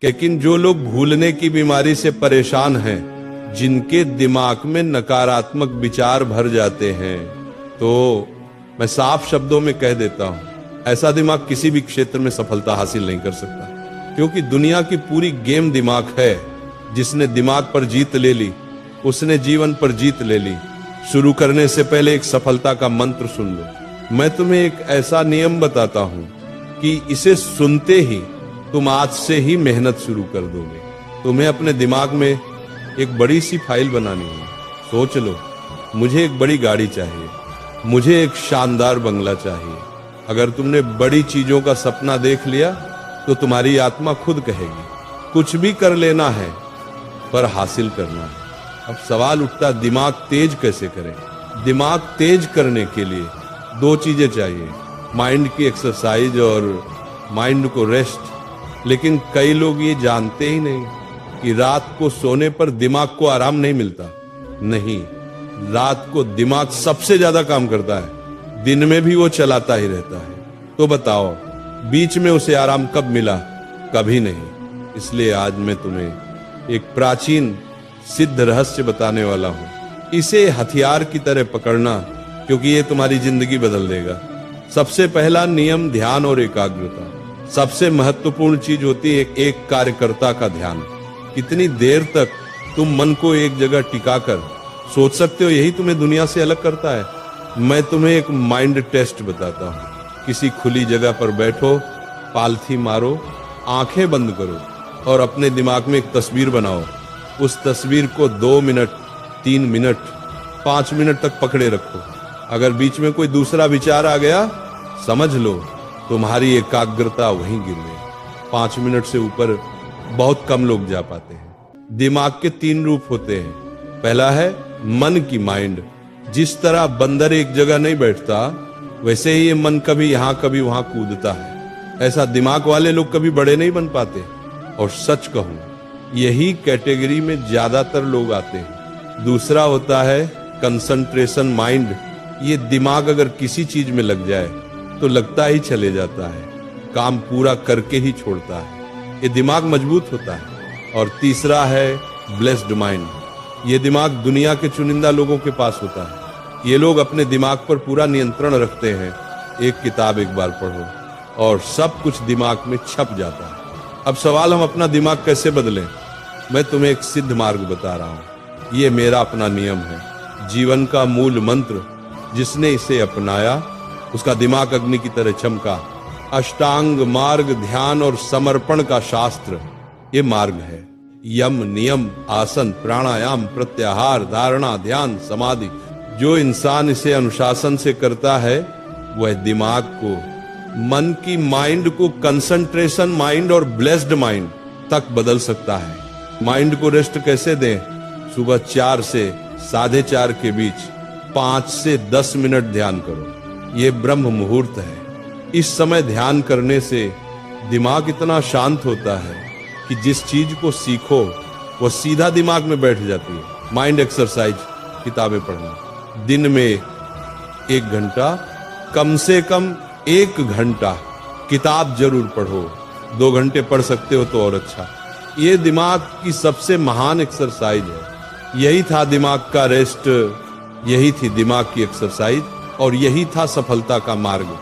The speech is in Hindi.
लेकिन जो लोग भूलने की बीमारी से परेशान हैं, जिनके दिमाग में नकारात्मक विचार भर जाते हैं, तो मैं साफ शब्दों में कह देता हूं, ऐसा दिमाग किसी भी क्षेत्र में सफलता हासिल नहीं कर सकता। क्योंकि दुनिया की पूरी गेम दिमाग है। जिसने दिमाग पर जीत ले ली, उसने जीवन पर जीत ले ली। शुरू करने से पहले एक सफलता का मंत्र सुन लो। मैं तुम्हें एक ऐसा नियम बताता हूं कि इसे सुनते ही तुम आज से ही मेहनत शुरू कर दोगे। तुम्हें अपने दिमाग में एक बड़ी सी फाइल बनानी है। सोच लो, मुझे एक बड़ी गाड़ी चाहिए, मुझे एक शानदार बंगला चाहिए। अगर तुमने बड़ी चीजों का सपना देख लिया तो तुम्हारी आत्मा खुद कहेगी कुछ भी कर लेना है, पर हासिल करना है। अब सवाल उठता, दिमाग तेज कैसे करें? दिमाग तेज करने के लिए दो चीजें चाहिए, माइंड की एक्सरसाइज और माइंड को रेस्ट। लेकिन कई लोग ये जानते ही नहीं कि रात को सोने पर दिमाग को आराम नहीं मिलता। नहीं, रात को दिमाग सबसे ज्यादा काम करता है, दिन में भी वो चलाता ही रहता है। तो बताओ, बीच में उसे आराम कब मिला? कभी नहीं। इसलिए आज मैं तुम्हें एक प्राचीन सिद्ध रहस्य बताने वाला हूं। इसे हथियार की तरह पकड़ना, क्योंकि ये तुम्हारी जिंदगी बदल देगा। सबसे पहला नियम, ध्यान और एकाग्रता। सबसे महत्वपूर्ण चीज होती है एक कार्यकर्ता का ध्यान। कितनी देर तक तुम मन को एक जगह टिकाकर सोच सकते हो, यही तुम्हें दुनिया से अलग करता है। मैं तुम्हें एक माइंड टेस्ट बताता हूं। किसी खुली जगह पर बैठो, पालथी मारो, आंखें बंद करो और अपने दिमाग में एक तस्वीर बनाओ। उस तस्वीर को 2 मिनट, 3 मिनट, 5 मिनट तक पकड़े रखो। अगर बीच में कोई दूसरा विचार आ गया, समझ लो तुम्हारी एकाग्रता वहीं गिर गई। 5 मिनट से ऊपर बहुत कम लोग जा पाते हैं। दिमाग के 3 रूप होते हैं। पहला है मन की माइंड। जिस तरह बंदर एक जगह नहीं बैठता, वैसे ही ये मन कभी यहां कभी वहां कूदता है। ऐसा दिमाग वाले लोग कभी बड़े नहीं बन पाते। और सच कहूं, यही कैटेगरी में ज्यादातर लोग आते हैं। दूसरा होता है कंसंट्रेशन माइंड। ये दिमाग अगर किसी चीज में लग जाए तो लगता ही चले जाता है, काम पूरा करके ही छोड़ता है। ये दिमाग मजबूत होता है। और तीसरा है ब्लेस्ड माइंड। ये दिमाग दुनिया के चुनिंदा लोगों के पास होता है। ये लोग अपने दिमाग पर पूरा नियंत्रण रखते हैं। एक किताब एक बार पढ़ो और सब कुछ दिमाग में छप जाता है। अब सवाल, हम अपना दिमाग कैसे बदलें? मैं तुम्हें एक सिद्ध मार्ग बता रहा हूं। ये मेरा अपना नियम है, जीवन का मूल मंत्र। जिसने इसे अपनाया उसका दिमाग अग्नि की तरह चमका। अष्टांग मार्ग, ध्यान और समर्पण का शास्त्र ये मार्ग है। यम, नियम, आसन, प्राणायाम, प्रत्याहार, धारणा, ध्यान, समाधि। जो इंसान इसे अनुशासन से करता है, वह दिमाग को, मन की माइंड को कंसंट्रेशन माइंड और ब्लेस्ड माइंड तक बदल सकता है। माइंड को रेस्ट कैसे दें? सुबह 4 से 4:30 के बीच 5 से 10 मिनट ध्यान करो। ये ब्रह्म मुहूर्त है। इस समय ध्यान करने से दिमाग इतना शांत होता है कि जिस चीज को सीखो वो सीधा दिमाग में बैठ जाती है। माइंड एक्सरसाइज, किताबें पढ़ना। दिन में 1 घंटा, कम से कम 1 घंटा किताब जरूर पढ़ो। 2 घंटे पढ़ सकते हो तो और अच्छा। ये दिमाग की सबसे महान एक्सरसाइज है। यही था दिमाग का रेस्ट, यही थी दिमाग की एक्सरसाइज और यही था सफलता का मार्ग।